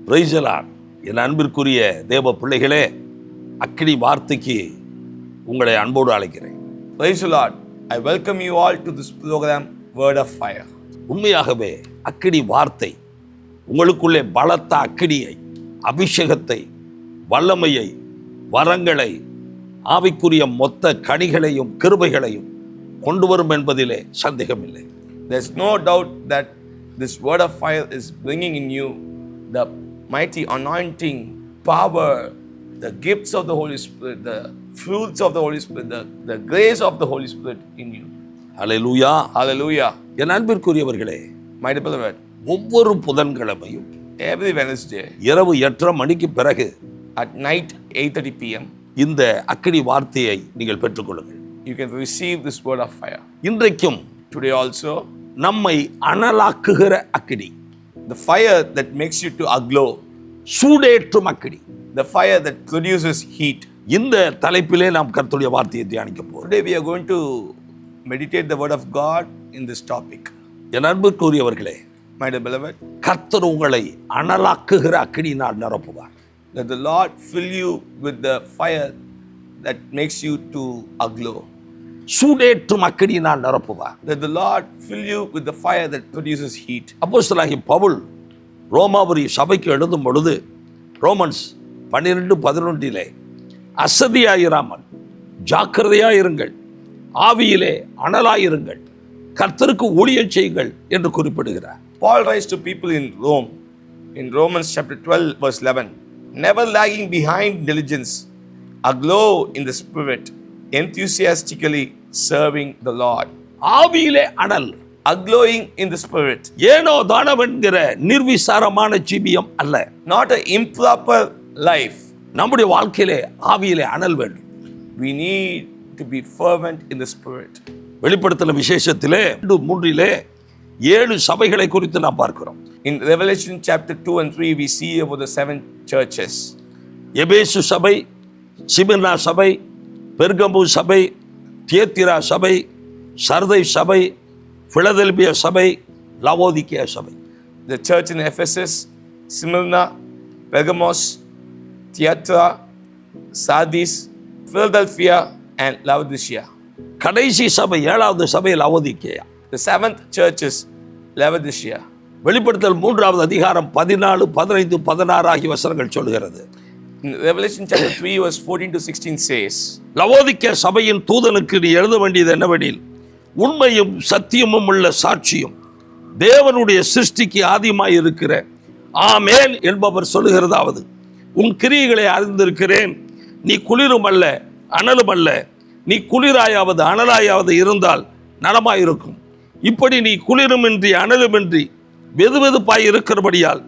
Praise the Lord. என் அன்பிற்குரிய தேவ பிள்ளைகளே, அக்கினி வார்த்தைக்கு உங்களை அன்போடு அழைக்கிறேன். Praise the Lord. I welcome you all to this program, Word of Fire. உண்மையாகவே அக்கினி வார்த்தை உங்களுக்குள்ளே பலத்த அக்கினியை, அபிஷேகத்தை, வல்லமையை, வரங்களை, ஆவிக்குரிய மொத்த கனிகளையும் கிருபைகளையும் கொண்டு வரும் என்பதிலே சந்தேகமில்லை. There's no doubt that this Word of Fire is bringing in you the mighty anointing, power, the gifts of the Holy Spirit, the fruits of the Holy Spirit, the grace of the Holy Spirit in you. Hallelujah. Hallelujah. என் அன்பிற்குரியவர்களே, My dear beloved, ஒவ்வொரு புதன்கிழமையும் every Wednesday இரவு 8:30 மணிக்கு பிறகு at night 8:30 p.m. இந்த அக்கினி வார்த்தையை நீங்கள் பெற்றுக்கொள்ளுங்கள். you can receive this Word of Fire. இன்றைக்கும் Today also, நம்மை அனலாக்குகிற அக்கினி, the fire that makes you to aglow, சூடேற்றும் அக்கினி, the fire that produces heat. இந்த தலைப்பிலே நாம் கர்த்தருடைய வார்த்தையை தியானிக்க போகிறோம். Today we are going to meditate the Word of God in this topic. என் அன்பிற்குரியவர்களே, My dear beloved, கர்த்தர் உங்களை அனலாக்குகிற அக்கினியினால் நிரப்புவார். let the Lord fill you with the fire that makes you to aglow. சூடேற்றும் அக்கினியினால் நிரப்புவார். Let the Lord fill you with the fire that produces heat. அப்போஸ்தலனாகிய பவுல் ரோமாபுரி சபைக்கு எழுதும் பொழுது Romans 12:11 அசதியாயிராமல் ஜாக்கிரதையாயிருங்கள், ஆவியிலே அனலாயிருங்கள், கர்த்தருக்கு ஊழியம் செய்யுங்கள் என்று குறிப்பிடுகிறார். Paul writes to people in Rome, in Romans chapter 12 verse 11, never lagging behind diligence, aglow in the spirit, enthusiastically serving the Lord. ஆவியிலே அனல், Aglowing in the spirit, ஏனோ தானவென்கிற நிர்விசாரமான ஜீவியம் அல்ல. not an improper life. நம்முடைய வாழ்க்கையிலே ஆவியிலே அனல் வேண்டும். We need to be fervent in the spirit. வெளிப்படுத்தின விசேஷத்திலே 3 7 சபைகளை குறித்து நாம் பார்க்கிறோம். In Revelation chapter 2 and 3 we see about the 7 churches. எபேசு சபை, சிமிர்னா சபை, பெர்கமு சபை, தியத்திரா சபை, சர்தை சபை, பிலதெல்பியா சபை, லவோதிக்கேயா சபை. The church in Ephesus, Smyrna, Pergamos, Thyatira, Sardis, Philadelphia and Laodicea. கடைசி சபை 7வது சபை Laodicea. The 7th church is Laodicea. வெளிப்படுத்தல் 3வது அதிகாரம் 14, 15, 16 ஆகிய வசனங்கள் சொல்கிறது. In Revelation chapter 3 verse 14 to 16 says, Laodicea சபையின் தூதனுக்கு நீ எழுத வேண்டியது என்னவெனில், உண்மையும் சத்தியமும் உள்ள சாட்சியும் தேவனுடைய சிருஷ்டிக்கு ஆதிமாய் இருக்கிற ஆமென் என்பவர் சொல்லுகிறதாவது, உன் கிரியைகளை அறிந்திருக்கிறேன். நீ குளிரும் அல்ல அனலும் அல்ல. நீ குளிராயாவது அனலாயாவது இருந்தால் நலமாயிருக்கும். இப்படி நீ குளிருமின்றி அனலுமின்றி வெதுவெதுப்பாய் இருக்கிறபடியால்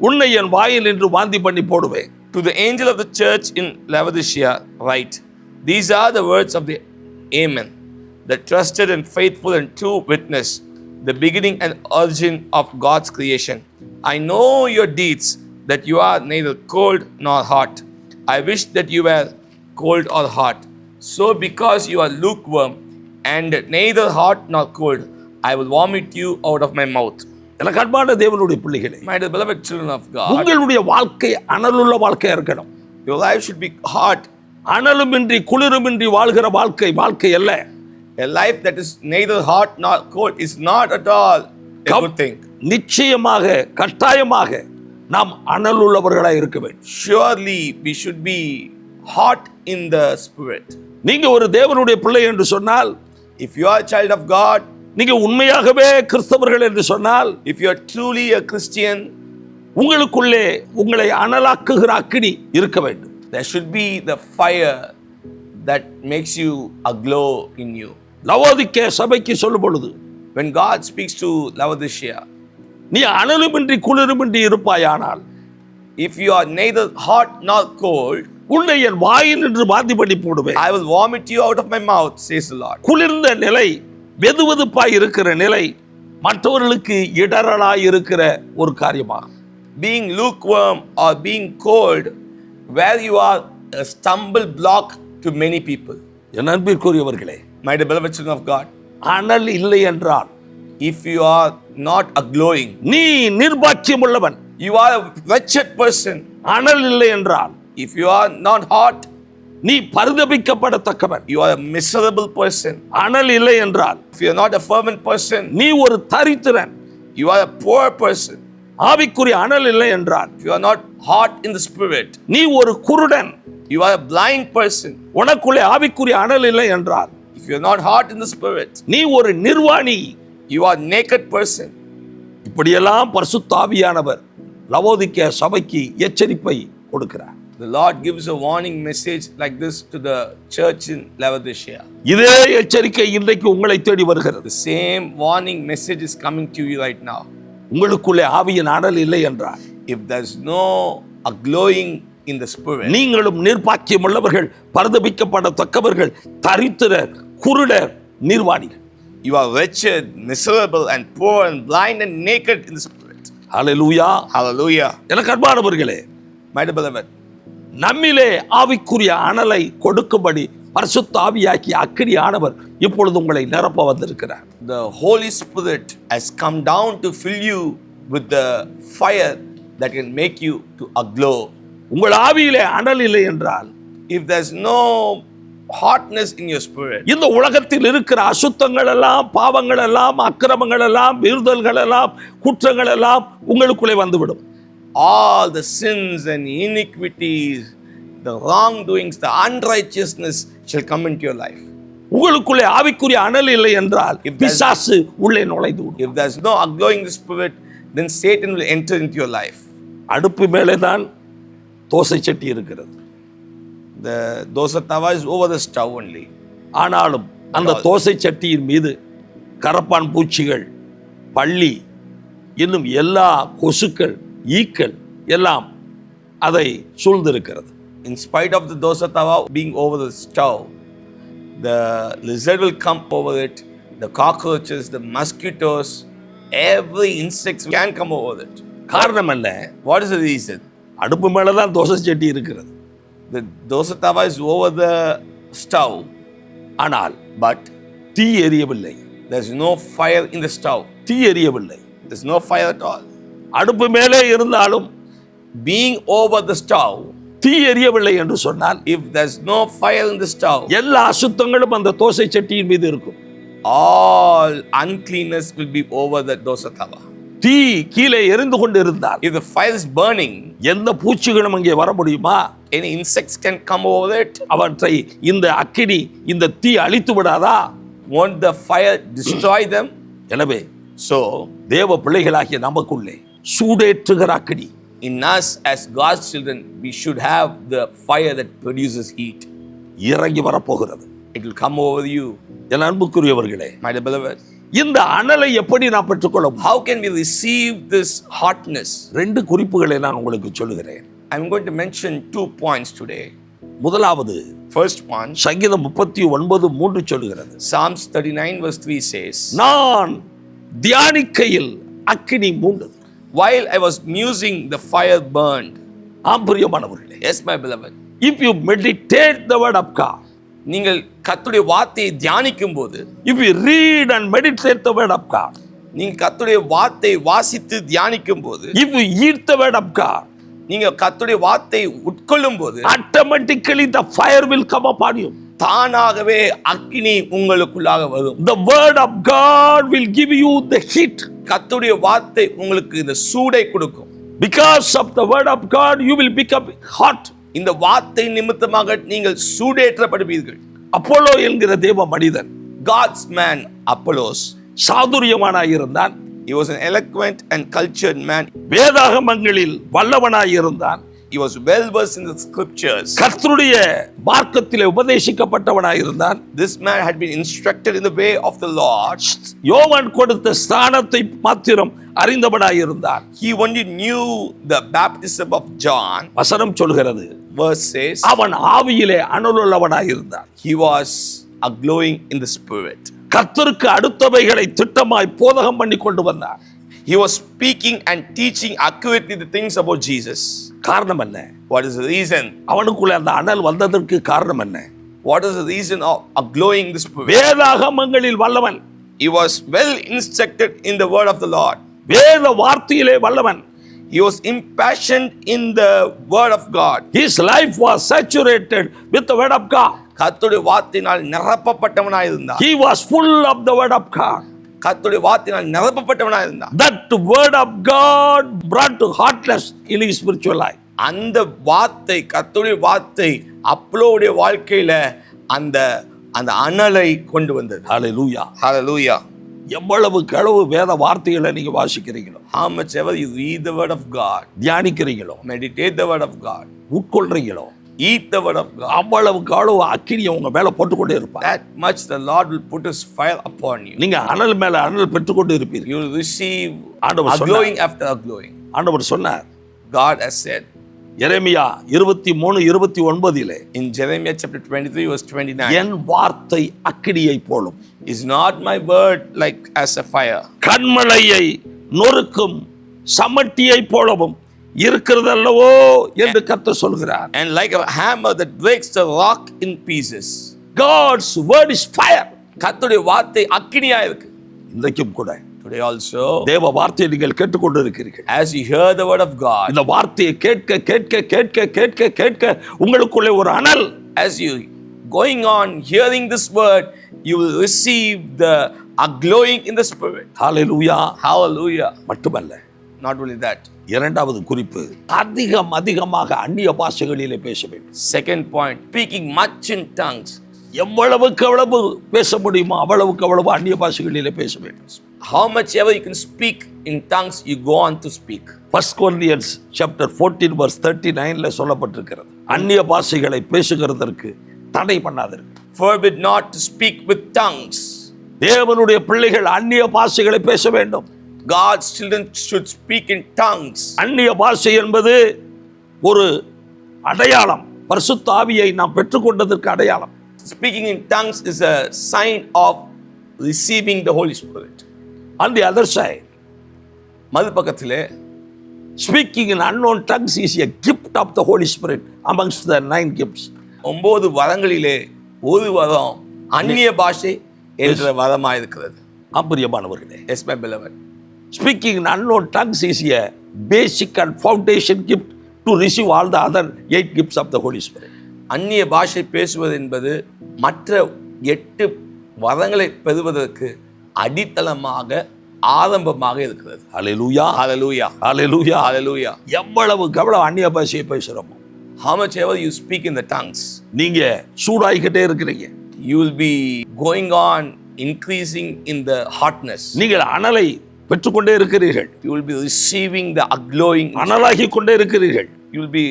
உன்னை என் வாயில் என்று வாந்தி பண்ணி போடுவேன். to the angel of the church in Laodicea write, these are the words of the Amen, the trusted and faithful and true witness, the beginning and origin of God's creation. I know your deeds, that you are neither cold nor hot. I wish that you were cold or hot. So because you are lukewarm and neither hot nor cold, I will vomit you out of my mouth. எனக்கு அன்பான தேவனுடைய பிள்ளைகளே, My beloved children of God, உங்களுடைய வாழ்க்கை அனலுள்ள வாழ்க்கையா இருக்கணும். your life should be hot. அனலுமின்றி குளிருமின்றி வாழ்கிற வாழ்க்கை அல்ல. A life that is neither hot nor cold is not at all a good thing. நிச்சயமாக கட்டாயமாக நாம் அனலுள்ளவர்களாக இருக்க வேண்டும். Surely we should be hot in the spirit. நீங்க ஒரு தேவனுடைய பிள்ளை என்று சொன்னால், If you are a child of God, நீங்க உண்மையாகவே கிறிஸ்தவர்கள் என்று சொன்னால், if you are truly a Christian, உங்களுக்குள்ளே உங்களை அனலாக்குகிற அக்கினி இருக்க வேண்டும். there should be the fire that makes you aglow in you. Laodicea சபைக்கு சொல்லும் பொழுது, When God speaks to Laodicea, நீ அனலுமின்றி குளிருமின்றி இருப்பாயானால், if you are neither hot nor cold, உன்னை என் வாயில் என்று வாந்தி பண்ணி போடுவேன். I will vomit you out of my mouth, says the Lord. குளிர்ந்த நிலை, வெதுவெதுப்பாய் இருக்கிற நிலை மற்றவர்களுக்கு இடரலாய் இருக்கிற ஒரு காரியமாகும். Being lukewarm or being cold, where you are a stumble block to many people. என் அன்பிற்குரியவர்களே, My dear beloved children of God, அனல் இல்லை என்றால், if you are not aglowing, நீ நிர்பாக்கியம் உள்ளவன். You are a wretched person. அனல் இல்லை என்றால் If you are not hot, நீ பரிதபிக்கப்படத்தக்கவன். you are a miserable person. அனல் இல்லை என்றால் If you are not a fervent person, நீ ஒரு தரித்திரன். you are a poor person. ஆவிக்குரிய அனல் இல்லை என்றால் If you are not hot in the spirit, நீ ஒரு குருடன். you are a blind person. உனக்குள்ளே ஆவிக்குரிய அனல் இல்லை என்றால் If you are not hot in the spirit, நீ ஒரு நிர்வாணி. you are a naked person. இப்படியெல்லாம் பரிசுத்த ஆவியானவர் லவோதிக்கேயா சபைக்கு எச்சரிப்பை கொடுக்கிறார். The Lord gives a warning message like this to the church in Laodicea. இதே எச்சரிக்கை இன்றைக்கு உங்களை தேடி வருகிறது. The same warning message is coming to you right now. உங்களுக்குள்ளே ஆவியின் அனல் இல்லை என்றால் If there's no a glowing in the spirit, நீங்களும் நிர்பாக்கியம் உள்ளவர்கள், பரிதபிக்கப்படத்தக்கவர்கள், தரித்திரர், குருடர், நிர்வாணிகள். you are wretched, miserable and poor and blind and naked in the spirit. Hallelujah. Hallelujah. எனக்கு அன்பானவர்களே, My dear beloved, நம்மிலே ஆவிக்குரிய அனலை கொடுக்கும்படி பரிசுத்த ஆவியாக்கி அக்கினி ஆனவர் இப்பொழுது உங்களை நிரப்ப வந்திருக்கிறார். the Holy Spirit has come down to fill you with the fire that can make you to aglow. உங்கள் ஆவியிலே அனல் இல்லை என்றால் If there's no hotness in your spirit, இந்த உலகத்தில் இருக்கிற அசுத்தங்கள் எல்லாம், பாவங்கள் எல்லாம், அக்கிரமங்கள் எல்லாம், மீறுதல்கள் எல்லாம், குற்றங்கள் எல்லாம் உங்களுக்குள்ளே வந்துவிடும். all the sins and iniquities, the wrongdoings, the unrighteousness shall come into your life. உங்களுக்குள்ளே ஆவிக்குரிய அனல் இல்லை என்றால் பிசாசு உள்ளே நுழைந்து விடும். If there's no glowing in the spirit, then Satan will enter into your life. அடுப்பு மேலே தான் தோசை சட்டி இருக்கிறது. The dosa tawa is over the stove only. ஆனாலும் அந்த தோசை சட்டியின் மீது கரப்பான் பூச்சிகள், பள்ளி, இன்னும் எல்லா கொசுக்கள், ஈக்கள் எல்லாம் அதை சூழ்ந்திருக்கிறது. In spite of the dosa tawa being over the stove, the lizard will come over it, the cockroaches, the mosquitoes, every insect can come over it. காரணம் என்ன? What is the reason? அடுப்பு மேலே தான் தோசை சட்டி இருக்கிறது. The dosa tawa is over the stove, ஆனால் but தீ எரியவில்லை. there's no fire in the stove. தீ எரியவில்லை. There's no fire at all. அடுப்பு மேலே இருந்தாலும் Being over the stove, தீ எரியவில்லை என்று சொன்னால் if there's no fire in the stove, எல்லா அசுத்தங்களும் அந்த தோசை சட்டியின் மீது இருக்கும். all uncleanness will be over the dosa tawa. தீ கீழே எரிந்து கொண்டு இருந்தால் If the fire is burning, எந்த பூச்சிகளும் அங்கே வர முடியுமா? any insects can come over it. அவற்றை இந்த அக்கினி, இந்த தீ அழித்து விடாதா? Won't the fire destroy them? எனவே So, தேவ பிள்ளைகளாகிய நமக்குள்ளே சூடேற்றுகிற அக்கினி, in us as God's children, we should have the fire that produces heat. இறங்கி வரப்போகிறது. It will come over you. என் அன்புக்குரியவர்களே, My dear beloved, இந்த அனலை எப்படி நான் பெற்றுக்கொள்ள முடியும்? how can we receive this hotness? ரெண்டு குறிப்புகளை நான் உங்களுக்கு சொல்லுகிறேன். I'm going to mention 2 points today. முதலாவது, First one, சங்கீதம் 39:3 சொல்லுகிறது, Psalms 39 verse 3 says, நான் தியானிக்கையில் அக்கினி மூண்டது. while I was musing, the fire burned. ஆம் பிரியமானவர்களே, Yes, my beloved. if you meditate the word of God, நீங்கள் கர்த்தருடைய வார்த்தையை தியானிக்கும் போது, if you read and meditate the word of God, நீங்க கர்த்தருடைய வார்த்தையை வாசித்து தியானிக்கும் போது, if you eat the word of God, நீங்க கர்த்தருடைய வார்த்தையை உட்கொள்ளும் போது, automatically the fire will come upon you. தானாகவே அக்கினி உங்களுக்குள்ளாக வரும். The word of God will give you the heat. கர்த்தருடைய வார்த்தை உங்களுக்கு இந்த சூடை கொடுக்கும். Because of the word of God, you will become hot. இந்த வார்த்தை நிமித்தமாக நீங்கள் சூடேற்றப்படுவீர்கள். அப்போலோ என்கிற தேவ மனிதன், God's man Apollos, சாதுரியமானாயிருந்தான். he was an eloquent and cultured man. வேதாகமங்களில் வல்லவனாயிருந்தான். He was well versed in the scriptures. கர்த்தருடைய மார்க்கத்திலே உபதேசிக்கப்பட்டவனாயிருந்தான். This man had been instructed in the way of the Lord. யோவான் கொடுத்த ஸ்நானத்தை மாத்திரம் அறிந்தவனாயிருந்தான். He only knew the baptism of John. வசனம் சொல்கிறது, Verse says, அவன் ஆவியிலே அனலுள்ளவனாயிருந்தான். he was glowing in the spirit. கர்த்தருக்கு அடுத்தவைகளை திட்டமாய் போதகம் பண்ணி கொண்டு வந்தார். He was speaking and teaching accurately the things about Jesus. காரணம் என்ன? What is the reason? அவனுக்குள்ள அந்த அனல் வந்ததற்கு காரணம் என்ன? What is the reason of glowing the spirit? வேதாகமங்களில் Vallavan. He was well instructed in the word of the Lord. வேத வார்த்தையிலே வல்லவன். He was impassioned in the word of God. His life was saturated with the word of God. கர்த்தருடைய வார்த்தையினால் நிரப்பப்பட்டவனாய் இருந்தார். He was full of the word of God. கர்த்தருடைய வார்த்தையினால் நிரப்பப்பட்டவனாய் இருந்தார். That word of God brought hotness in his spiritual life. அந்த வார்த்தை, கர்த்தருடைய வார்த்தை அப்போலுடைய வாழ்க்கையில அந்த அந்த அனலை கொண்டு வந்தது. Hallelujah. Hallelujah. எவ்வளவு களவு வேத வார்த்தைகளை நீங்க வாசிக்கிறீங்களோ, How much ever you read the word of God, தியானிக்கிறீங்களோ, meditate the word of God, உட்கொள்றீங்களோ, eat the word of God, அவ்வளவு களவு அக்கினியை உங்க மேல போட்டுக்கொண்டே இருப்பார். that much the Lord will put his fire upon you. நீங்க அனல் மேல அனல் பெற்றுக்கொண்டு இருப்பீர்கள். You will receive ஆண்டவர் a glowing after a glowing. ஆண்டவர் சொன்னார், God has said Jeremiah 23:29 in Jeremiah chapter 23 verse 29, என் வார்த்தை அக்கினியை போலும், is not my word like as a fire, கண்மலையை நொறுக்கும் சமட்டியை போலவும் இருக்கிறதல்லவோ என்று கர்த்தர் சொல்கிறார். and like a hammer that breaks the rock in pieces. God's word is fire. கர்த்தருடைய வார்த்தை அக்கினியா இருக்கு. இன்றைக்கும் கூட Today also, தேவ வார்த்தையை நீங்கள் கேட்டுக்கொண்டு இருக்கிறீர்கள். as you hear the word of God, இந்த வார்த்தையை கேட்க கேட்க கேட்க கேட்க கேட்க உங்களுக்குள்ளே ஒரு அனல், as you going on hearing this word, you will receive a glowing in the spirit. Hallelujah. Hallelujah. மட்டுமல்ல, Not only that, இரண்டாவது குறிப்பு, அதிகமாக அந்நிய பாஷைகளிலே பேச வேண்டும். second point, speaking much in tongues. எவ்வளவுக்கு எவ்வளவு பேச முடியுமோ அவ்வளவுக்கு அவ்வளவு அந்நிய பாஷைகளிலே பேச வேண்டும். How much ever you can speak in tongues, you go on to speak. 1 Corinthians chapter 14 verse 39 சொல்லப்பட்டிருக்கிறது, அந்நிய பாஷைகளை பேசுகிறதற்கு தடை பண்ணாதீர்கள். Forbid not to speak with tongues. தேவனுடைய பிள்ளைகள் அந்நிய பாஷைகளை பேச வேண்டும். God's children should speak in tongues. அந்நிய பாஷை என்பது ஒரு அடையாளம், பரிசுத்த ஆவியை நாம் பெற்றுக்கொண்டதற்கு அடையாளம். Speaking in tongues is a sign of receiving the Holy Spirit. On the other side, மறுபக்கத்திலே, speaking in unknown tongues is a gift of the Holy Spirit amongst the 9 gifts. 9 வரங்களிலே ஒரு வரம் அந்நிய பாஷை என்ற வரமாக இருக்கிறது. பிரியமானவர்களே, Yes, my beloved. speaking in unknown tongues is a basic and foundation gift to receive all the other 8 gifts of the Holy Spirit. அந்நிய பாஷை பேசுவது என்பது மற்ற 8 வரங்களை பெறுவதற்கு அடித்தளமாக, ஆரம்பமாக இருக்கிறது. ஹalleluya. Hallelujah. ஹalleluya. Hallelujah. எவ்வளவு அந்நிய பாஷையை பேசுறோமோ, How much ever you speak in the tongues, நீங்க சூடாயிக்கிட்டே இருக்கிறீங்க. you will be going on increasing in the hotness. நீங்கள் அனலை பெற்றுக்கொண்டே இருக்கிறீர்கள். You will be receiving the glowing. Analogy கொண்டே இருக்கிறீர்கள். You will be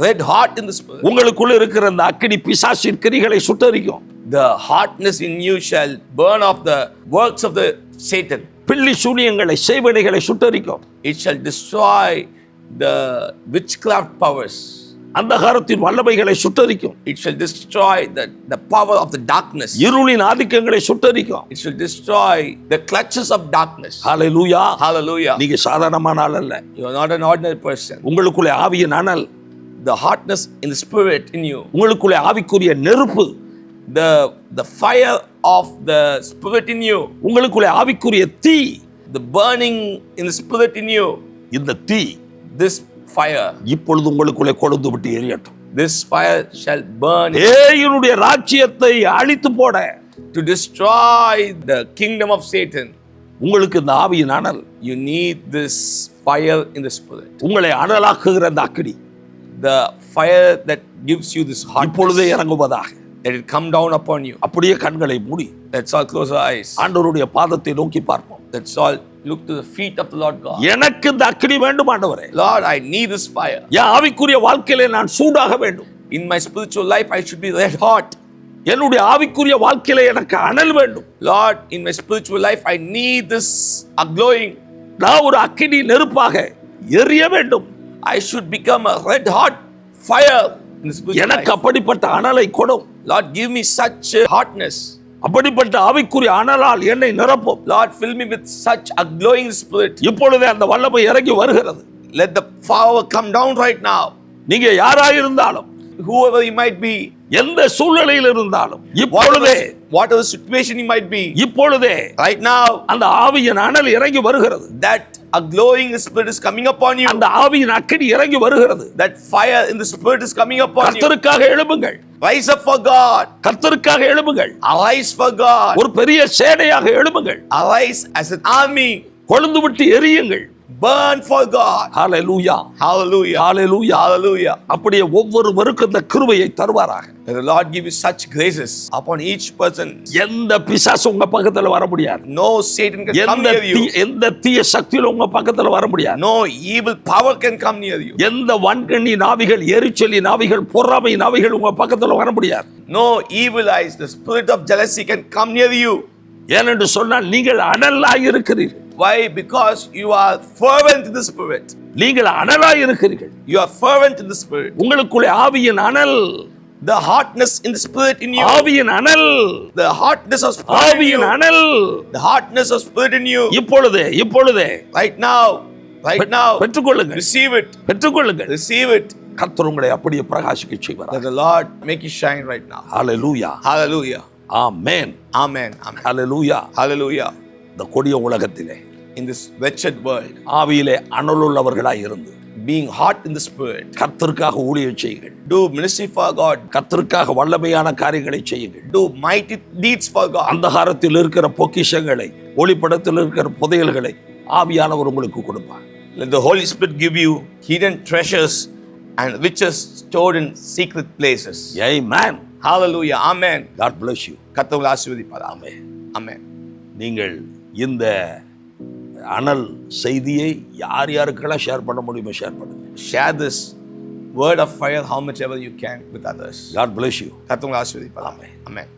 red hot in the spirit. உங்களுக்குள்ள இருக்கிற அந்த அக்கினி பிசாசின் கிரிகளை சுட்டரிக்கும். The hotness in you shall burn off the works of the Satan. Billy சூனியங்களை, செய்வனைகளை சுட்டரிக்கும். It shall destroy the witchcraft powers. அந்தகாரத்தின் வல்லமைகளை சுட்டரிக்கும். It shall destroy the power of the darkness. இருளின் ஆதிக்கங்களை சுட்டரிக்கும். It shall destroy the clutches of darkness. Hallelujah. Hallelujah. நீங்க சாதாரணமான ஆள் அல்ல. You are not an ordinary person. உங்களுக்குள்ளே ஆவியின் அனல், The hotness in the spirit in you, உங்களுக்குள்ளே ஆவிக்குரிய நெருப்பு, the fire of the spirit in you, உங்களுக்குள்ளே ஆவிக்குரிய தீ, the burning in the spirit in you, இந்த தீ this fire, இப்பொழுது உங்களுக்குள்ளே கொழுந்து விட்டு எரியட்டும். this fire shall burn ஏயுடைய ராஜ்யத்தை அழித்து போட, to destroy the kingdom of Satan. உங்களுக்கு இந்த ஆவியின் அனல், You need this fire in the spirit, உங்களை அனலாக்குகிற அந்த அக்கினி the fire that gives you this இப்பொழுதே hotness, இறங்குவதாக. let it come down upon you. அப்படியே கண்களை மூடி Let's all close our eyes. ஆண்டவருடைய பாதத்தை நோக்கி பார்ப்போம். Let's all look to the feet of the Lord God. எனக்கு இந்த அக்கினி வேண்டும் ஆண்டவரே. Lord, I need this fire. என் ஆவிக்குரிய வாழ்க்கையிலே நான் சூடாக வேண்டும். In my spiritual life, I should be red hot. என்னுடைய ஆவிக்குரிய வாழ்க்கையிலே எனக்கு அனல் வேண்டும். Lord, in my spiritual life, I need this glowing. நான் ஒரு அக்கினி நெருப்பாக எரிய வேண்டும். I should become a red hot fire in the spiritual எனக்கு life. அப்படிப்பட்ட அனலை கொடும். Lord, give me such a hotness. அப்படிப்பட்ட ஆவிக்குரிய அனலால் என்னை நிரப்பும். Lord, fill me with such a glowing spirit. இப்பொழுதே அந்த வல்லமை இறங்கி வருகிறது. Let the power come down right now. நீங்க யாராயிருந்தாலும், Whoever you might be, எந்த சூழ்நிலையில் இருந்தாலும், இப்பொழுதே, whatever situation you might be, இப்பொழுதே right now, அந்த ஆவியின் அனல் இறங்கி வருகிறது. that a glowing spirit is coming upon you. அந்த ஆவியின் அக்கினி இறங்கி வருகிறது. That fire in the spirit is coming upon you. கர்த்தருக்காக எழும்புங்கள். Rise up for God. கர்த்தருக்காக எழும்புங்கள். Arise for God. ஒரு பெரிய சேனையாக எழும்புங்கள். Arise as an army. கொழுந்து விட்டு எரியுங்கள். Burn for God. Hallelujah. Hallelujah. Hallelujah. Hallelujah. அப்படியே ஒவ்வொருவருக்கும் இந்த கிருபையை தருவாராக. May the Lord give you such graces upon each person. எந்த பிசாசு உங்க பக்கத்துல வர முடியாது. No Satan can come near you. எந்த தீய சக்தியும் உங்க பக்கத்துல வர முடியாது. No evil power can come near you. எந்த வன்கண்ணி நாவிகள், எரிச்சலி நாவிகள், பொறாமை நாவிகள் உங்க பக்கத்துல வர முடியாது. No evil eyes, the spirit of jealousy can come near you. ஏனென்று சொன்னால் நீங்கள் அனலாய் இருக்கிறீர்கள். Why? Because you are fervent in the spirit. நீங்கள் அனலாய் இருக்கிறீர்கள். You are fervent in the spirit. உங்களுக்குள்ளே ஆவியின் அனல், the hotness in the spirit in you. ஆவியின் அனல், the hotness of spirit in you. ஆவியின் அனல், the hotness of spirit in you. இப்பொழுதே right now பெற்றுக்கொள்ளுங்கள். receive it. பெற்றுக்கொள்ளுங்கள். receive it. கர்த்தர் உங்களை அப்படியே பிரகாசிக்க செய்வார். That the Lord make you shine right now. Hallelujah. Hallelujah. Amen. Amen. Amen. Hallelujah. Hallelujah. இந்த கொடிய உலகத்திலே in this wretched world, ஆவியிலே அனலுள்ளவர்களாய் இருந்து being hot in the spirit, கர்த்தருக்காக ஊழியம் செய்யுங்கள். do ministry for God. கர்த்தருக்காக வல்லமையான காரியங்களை செய்யுங்கள். do mighty deeds for God. அந்தகாரத்தில் இருக்கிற பொக்கிஷங்களை, ஒளிப்படத்தில் இருக்கிற புதையல்களை ஆவியானவர் உங்களுக்கு கொடுப்பார். Let the Holy Spirit give you hidden treasures and riches stored in secret places. Amen. Hallelujah. Amen. God bless you. கர்த்தர் உங்களை ஆசீர்வதிப்பார். Amen. Amen. நீங்கள் இந்த அனல் செய்தியை யாருக்கெல்லாம் ஷேர் பண்ண முடியுமோ ஷேர் பண்ணுங்க. Share this word of fire how much ever you can with others. God bless you. கர்த்தர் உங்களை ஆசீர்வதிப்பார். Amen. Amen.